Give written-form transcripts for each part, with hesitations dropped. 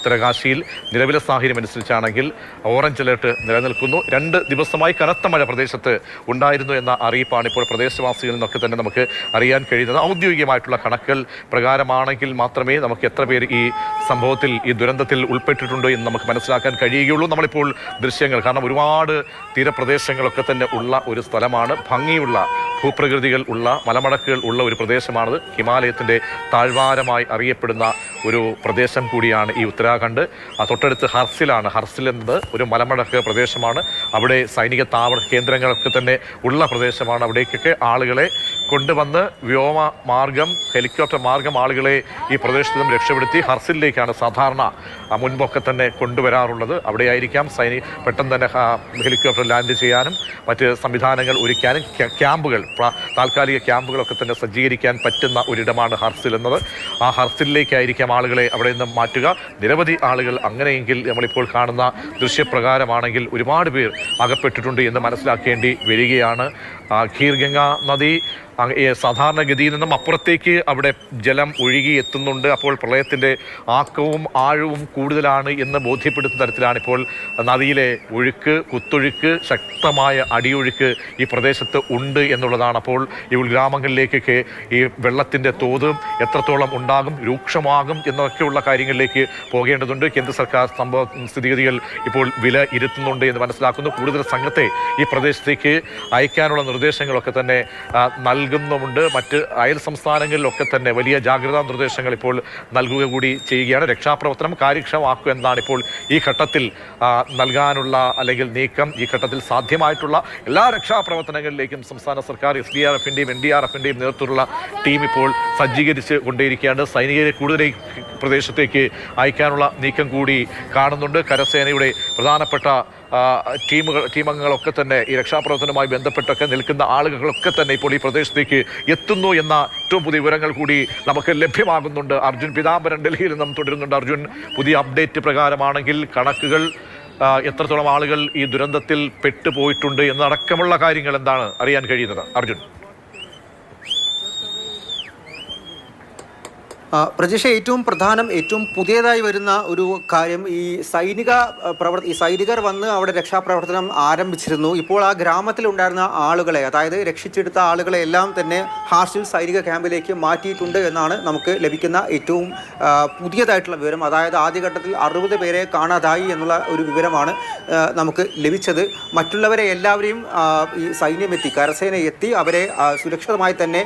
ഉത്തരകാശിയിൽ നിലവിലെ സാഹചര്യം അനുസരിച്ചാണെങ്കിൽ orange alert നിലനിൽക്കുന്നു. 2 ദിവസമായി കനത്ത മഴ പ്രദേശത്ത് ഉണ്ടായിരുന്നു എന്ന അറിയിപ്പാണ് ഇപ്പോൾ പ്രദേശവാസികളിൽ നിന്നൊക്കെ തന്നെ നമുക്ക് അറിയാൻ കഴിയുന്നത്. ഔദ്യോഗികമായിട്ടുള്ള കണക്കുകൾ പ്രകാരമാണെങ്കിൽ മാത്രമേ നമുക്ക് എത്ര പേര് ഈ സംഭവത്തിൽ, ഈ ദുരന്തത്തിൽ ഉൾപ്പെട്ടിട്ടുണ്ടോ എന്ന് നമുക്ക് മനസ്സിലാക്കാൻ കഴിയുകയുള്ളൂ. നമ്മളിപ്പോൾ ദൃശ്യങ്ങൾ, കാരണം ഒരുപാട് തീരപ്രദേശങ്ങളൊക്കെ തന്നെ ഉള്ള ഒരു സ്ഥലമാണ്, ഭംഗിയുള്ള ഭൂപ്രകൃതികൾ ഉള്ള മലമടക്കുകൾ ഉള്ള ഒരു പ്രദേശമാണത്. ഹിമാലയത്തിൻ്റെ താഴ്വാരമായി അറിയപ്പെടുന്ന ഒരു പ്രദേശം കൂടിയാണ് ഈ ഉത്തരാഖണ്ഡ്. തൊട്ടടുത്ത് ഹർസിലാണ്. ഹർസിൽ എന്നത് ഒരു മലമടക്ക് പ്രദേശമാണ്. അവിടെ സൈനിക താവള കേന്ദ്രങ്ങളൊക്കെ തന്നെ ഉള്ള പ്രദേശമാണ്. അവിടേക്കൊക്കെ ആളുകളെ കൊണ്ടുവന്ന് വ്യോമ മാർഗം, ഹെലികോപ്റ്റർ മാർഗം ആളുകളെ ഈ പ്രദേശത്ത് നിന്നും രക്ഷപ്പെടുത്തി ഹർസിലേക്കാണ് സാധാരണ മുൻപൊക്കെ തന്നെ കൊണ്ടുവരാറുള്ളത്. അവിടെയായിരിക്കാം പെട്ടെന്ന് തന്നെ ഹെലികോപ്റ്റർ ലാൻഡ് ചെയ്യാനും മറ്റ് സംവിധാനങ്ങൾ ഒരുക്കാനും ക്യാമ്പുകൾ, താൽക്കാലിക ക്യാമ്പുകളൊക്കെ തന്നെ സജ്ജീകരിക്കാൻ പറ്റുന്ന ഒരിടമാണ് ഹർസിൽ എന്നത്. ആ ഹർസിലേക്കായിരിക്കാം ആളുകളെ അവിടെ നിന്ന് മാറ്റുക. നിരവധി ആളുകൾ, അങ്ങനെയെങ്കിൽ നമ്മളിപ്പോൾ കാണുന്ന ദൃശ്യപ്രകാരമാണെങ്കിൽ ഒരുപാട് പേർ അകപ്പെട്ടിട്ടുണ്ട് എന്ന് മനസ്സിലാക്കേണ്ടി വരികയാണ്. ഖീർഗംഗ നദി സാധാരണഗതിയിൽ നിന്നും അപ്പുറത്തേക്ക് അവിടെ ജലം ഒഴുകി എത്തുന്നുണ്ട്. അപ്പോൾ പ്രളയത്തിൻ്റെ ആക്കവും ആഴവും കൂടുതലാണ് എന്ന് ബോധ്യപ്പെടുത്തുന്ന തരത്തിലാണ് ഇപ്പോൾ നദിയിലെ ഒഴുക്ക്, കുത്തൊഴുക്ക്, ശക്തമായ അടിയൊഴുക്ക് ഈ പ്രദേശത്ത് ഉണ്ട് എന്നുള്ളതാണ്. അപ്പോൾ ഈ ഉൾഗ്രാമങ്ങളിലേക്കൊക്കെ ഈ വെള്ളത്തിൻ്റെ തോത് എത്രത്തോളം ഉണ്ടാകും, രൂക്ഷമാകും എന്നൊക്കെയുള്ള കാര്യങ്ങളിലേക്ക് പോകേണ്ടതുണ്ട്. കേന്ദ്ര സർക്കാർ സ്ഥിതിഗതികൾ ഇപ്പോൾ വിലയിരുത്തുന്നുണ്ട് എന്ന് മനസ്സിലാക്കുന്നു. കൂടുതൽ സംഘത്തെ ഈ പ്രദേശത്തേക്ക് അയക്കാനുള്ള നിർദ്ദേശങ്ങളൊക്കെ തന്നെ നൽകുന്നുമുണ്ട്. മറ്റ് അയൽ സംസ്ഥാനങ്ങളിലൊക്കെ തന്നെ വലിയ ജാഗ്രതാ നിർദ്ദേശങ്ങൾ ഇപ്പോൾ നൽകുക കൂടി ചെയ്യുകയാണ്. രക്ഷാപ്രവർത്തനം കാര്യക്ഷമമാക്കുക എന്നാണ് ഇപ്പോൾ ഈ ഘട്ടത്തിൽ നൽകാനുള്ള അല്ലെങ്കിൽ നീക്കം. ഈ ഘട്ടത്തിൽ സാധ്യമായിട്ടുള്ള എല്ലാ രക്ഷാപ്രവർത്തനങ്ങളിലേക്കും സംസ്ഥാന സർക്കാർ SDRFൻ്റെയും NDRFൻ്റെയും നേതൃത്വത്തിലുള്ള ടീം ഇപ്പോൾ സജ്ജീകരിച്ച് കൊണ്ടേയിരിക്കുകയാണ്. സൈനികരെ കൂടുതൽ പ്രദേശത്തേക്ക് നീക്കം കൂടി കാണുന്നുണ്ട്. കരസേനയുടെ പ്രധാനപ്പെട്ട ടീമംഗങ്ങളൊക്കെ തന്നെ ഈ രക്ഷാപ്രവർത്തനവുമായി ബന്ധപ്പെട്ടൊക്കെ നിൽക്കുന്ന ആളുകളൊക്കെ തന്നെ ഇപ്പോൾ ഈ പ്രദേശത്തേക്ക് എത്തുന്നു എന്ന ഏറ്റവും പുതിയ വിവരങ്ങൾ കൂടി നമുക്ക് ലഭ്യമാകുന്നുണ്ട്. അർജുൻ പീതാംബരൻ ഡൽഹിയിൽ നിന്നും തുടരുന്നുണ്ട്. അർജുൻ, പുതിയ അപ്ഡേറ്റ് പ്രകാരമാണെങ്കിൽ കണക്കുകൾ, എത്രത്തോളം ആളുകൾ ഈ ദുരന്തത്തിൽ പെട്ടുപോയിട്ടുണ്ട് എന്നടക്കമുള്ള കാര്യങ്ങൾ എന്താണ് അറിയാൻ കഴിയുന്നത് അർജുൻ? പ്രജീഷ, ഏറ്റവും പ്രധാനം, ഏറ്റവും പുതിയതായി വരുന്ന ഒരു കാര്യം, ഈ സൈനികർ വന്ന് അവിടെ രക്ഷാപ്രവർത്തനം ആരംഭിച്ചിരുന്നു. ഇപ്പോൾ ആ ഗ്രാമത്തിലുണ്ടായിരുന്ന ആളുകളെ, അതായത് രക്ഷിച്ചെടുത്ത ആളുകളെ എല്ലാം തന്നെ ഹാർസിൽ സൈനിക ക്യാമ്പിലേക്ക് മാറ്റിയിട്ടുണ്ട് എന്നാണ് നമുക്ക് ലഭിക്കുന്ന ഏറ്റവും പുതിയതായിട്ടുള്ള വിവരം. അതായത് ആദ്യഘട്ടത്തിൽ 60 പേരെ കാണാതായി എന്നുള്ള ഒരു വിവരമാണ് നമുക്ക് ലഭിച്ചത്. മറ്റുള്ളവരെ എല്ലാവരെയും ഈ സൈന്യമെത്തി, കരസേന എത്തി അവരെ സുരക്ഷിതമായി തന്നെ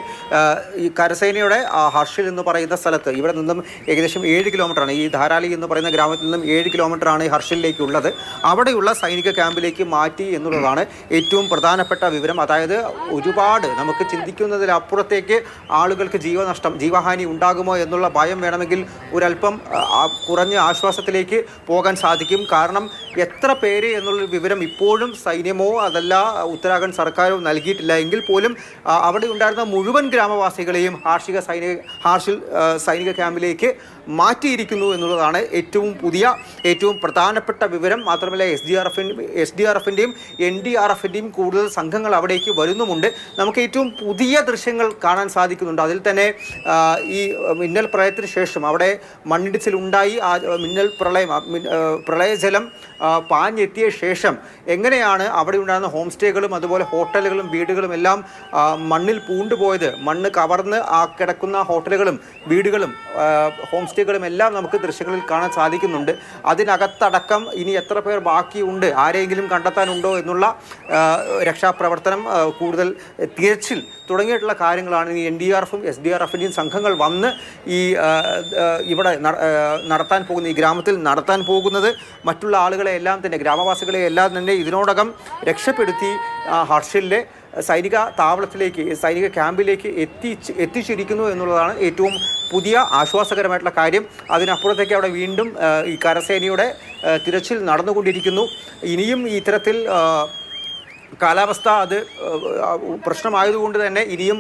ഈ കരസേനയുടെ ഹർഷിൽ എന്ന് പറയുന്ന സ്ഥലത്ത്, ഇവിടെ നിന്നും ഏകദേശം 7 കിലോമീറ്ററാണ്, ഈ ധാരാലി എന്ന് പറയുന്ന ഗ്രാമത്തിൽ നിന്നും 7 കിലോമീറ്ററാണ് ഈ ഹർഷിലേക്കുള്ളത്. അവിടെയുള്ള സൈനിക ക്യാമ്പിലേക്ക് മാറ്റി എന്നുള്ളതാണ് ഏറ്റവും പ്രധാനപ്പെട്ട വിവരം. അതായത് ഒരുപാട് നമുക്ക് ചിന്തിക്കുന്നതിലപ്പുറത്തേക്ക് ആളുകൾക്ക് ജീവഹാനി ഉണ്ടാകുമോ എന്നുള്ള ഭയം വേണമെങ്കിൽ ഒരല്പം കുറഞ്ഞ ആശ്വാസത്തിലേക്ക് പോകാൻ സാധിക്കും. കാരണം എത്ര പേര് എന്നുള്ളൊരു വിവരം ഇപ്പോഴും സൈന്യമോ അതല്ല ഉത്തരാഖണ്ഡ് സർക്കാരോ നൽകിയിട്ടില്ല. എങ്കിൽ പോലും അവിടെ ഉണ്ടായിരുന്ന മുഴുവൻ ഗ്രാമവാസികളെയും ഹാർഷിൽ സൈനിക ക്യാമ്പിലേക്ക് മാറ്റിയിരിക്കുന്നു എന്നുള്ളതാണ് ഏറ്റവും പുതിയ, ഏറ്റവും പ്രധാനപ്പെട്ട വിവരം. മാത്രമല്ല SDRFൻ്റെയും NDRFൻ്റെയും കൂടുതൽ സംഘങ്ങൾ അവിടേക്ക് വരുന്നുമുണ്ട്. നമുക്ക് ഏറ്റവും പുതിയ ദൃശ്യങ്ങൾ കാണാൻ സാധിക്കുന്നുണ്ട്. അതിൽ തന്നെ ഈ മിന്നൽ പ്രളയത്തിന് ശേഷം അവിടെ മണ്ണിടിച്ചിലുണ്ടായി. ആ പ്രളയജലം പാഞ്ഞെത്തിയ ശേഷം എങ്ങനെയാണ് അവിടെ ഉണ്ടായിരുന്ന ഹോം സ്റ്റേകളും അതുപോലെ ഹോട്ടലുകളും വീടുകളും എല്ലാം മണ്ണിൽ പൂണ്ടുപോയത്, മണ്ണ് കവർന്ന് ആ കിടക്കുന്ന ഹോട്ടലുകളും വീടുകളും ഹോം സ്റ്റേകളും എല്ലാം നമുക്ക് ദൃശ്യങ്ങളിൽ കാണാൻ സാധിക്കുന്നുണ്ട്. അതിനകത്തടക്കം ഇനി എത്ര പേർ ബാക്കിയുണ്ട്, ആരെങ്കിലും കണ്ടെത്താനുണ്ടോ എന്നുള്ള രക്ഷാപ്രവർത്തനം, കൂടുതൽ തിരച്ചിൽ തുടങ്ങിയിട്ടുള്ള കാര്യങ്ങളാണ് ഈ NDRFും SDRFൻ്റെയും സംഘങ്ങൾ വന്ന് ഇവിടെ നടത്താൻ പോകുന്ന, ഈ ഗ്രാമത്തിൽ നടത്താൻ പോകുന്നത്. മറ്റുള്ള ആളുകളെ എല്ലാം തന്നെ, ഗ്രാമവാസികളെ എല്ലാം തന്നെ ഇതിനോടകം രക്ഷപ്പെടുത്തി ഹർഷിലെ സൈനിക താവളത്തിലേക്ക്, സൈനിക ക്യാമ്പിലേക്ക് എത്തിച്ചിരിക്കുന്നു എന്നുള്ളതാണ് ഏറ്റവും പുതിയ ആശ്വാസകരമായിട്ടുള്ള കാര്യം. അതിനപ്പുറത്തേക്ക് അവിടെ വീണ്ടും ഈ കരസേനയുടെ തിരച്ചിൽ നടന്നുകൊണ്ടിരിക്കുന്നു. ഇനിയും ഇത്തരത്തിൽ കാലാവസ്ഥ അത് പ്രശ്നമായതുകൊണ്ട് തന്നെ ഇനിയും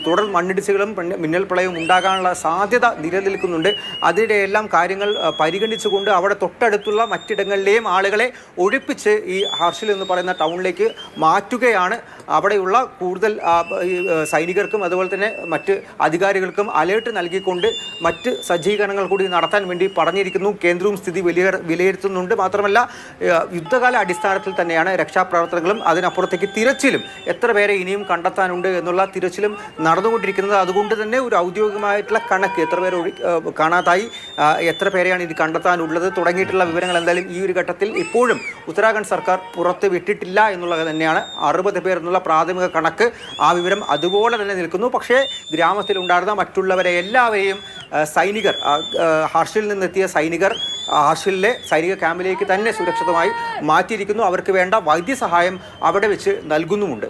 തുടർ മണ്ണിടിച്ചിലുകളും മിന്നൽ പ്രളയവും ഉണ്ടാകാനുള്ള സാധ്യത നിലനിൽക്കുന്നുണ്ട്. അതിൻ്റെയെല്ലാം കാര്യങ്ങൾ പരിഗണിച്ചുകൊണ്ട് അവിടെ തൊട്ടടുത്തുള്ള മറ്റിടങ്ങളിലെയും ആളുകളെ ഒഴിപ്പിച്ച് ഈ ഹർഷിൽ എന്ന് പറയുന്ന ടൗണിലേക്ക് മാറ്റുകയാണ് അവിടെയുള്ള കൂടുതൽ സൈനികർക്കും അതുപോലെ തന്നെ മറ്റ് അധികാരികൾക്കും അലേർട്ട് നൽകിക്കൊണ്ട് മറ്റ് സജ്ജീകരണങ്ങൾ കൂടി നടത്താൻ വേണ്ടി പറഞ്ഞിരിക്കുന്നു. കേന്ദ്രവും സ്ഥിതി വിലയിരുത്തുന്നുണ്ട്. മാത്രമല്ല യുദ്ധകാല അടിസ്ഥാനത്തിൽ തന്നെയാണ് രക്ഷാപ്രവർത്തനങ്ങളും അതിനപ്പുറത്തേക്ക് തിരച്ചിലും എത്ര പേരെ ഇനിയും കണ്ടെത്താനുണ്ട് എന്നുള്ള തിരച്ചിലും നടന്നുകൊണ്ടിരിക്കുന്നത്. അതുകൊണ്ട് തന്നെ ഒരു ഔദ്യോഗികമായിട്ടുള്ള കണക്ക് എത്ര പേരെ കാണാതായി, എത്ര പേരെയാണ് ഇത് കണ്ടെത്താനുള്ളത് തുടങ്ങിയിട്ടുള്ള വിവരങ്ങൾ എന്തായാലും ഈ ഒരു ഘട്ടത്തിൽ ഇപ്പോഴും ഉത്തരാഖണ്ഡ് സർക്കാർ പുറത്ത് വിട്ടിട്ടില്ല എന്നുള്ളത് തന്നെയാണ്. 60 പേർ എന്നുള്ള പ്രാഥമിക കണക്ക്, ആ വിവരം അതുപോലെ തന്നെ നിൽക്കുന്നു. പക്ഷേ ഗ്രാമത്തിലുണ്ടായിരുന്ന മറ്റുള്ളവരെ എല്ലാവരെയും സൈനികർ, ഹർഷിൽ നിന്നെത്തിയ സൈനികർ ഹർഷിലെ സൈനിക ക്യാമ്പിലേക്ക് തന്നെ സുരക്ഷിതമായി മാറ്റിയിരിക്കുന്നു. അവർക്ക് വേണ്ട വൈദ്യസഹായം അവിടെ വെച്ച് നൽകുന്നുമുണ്ട്.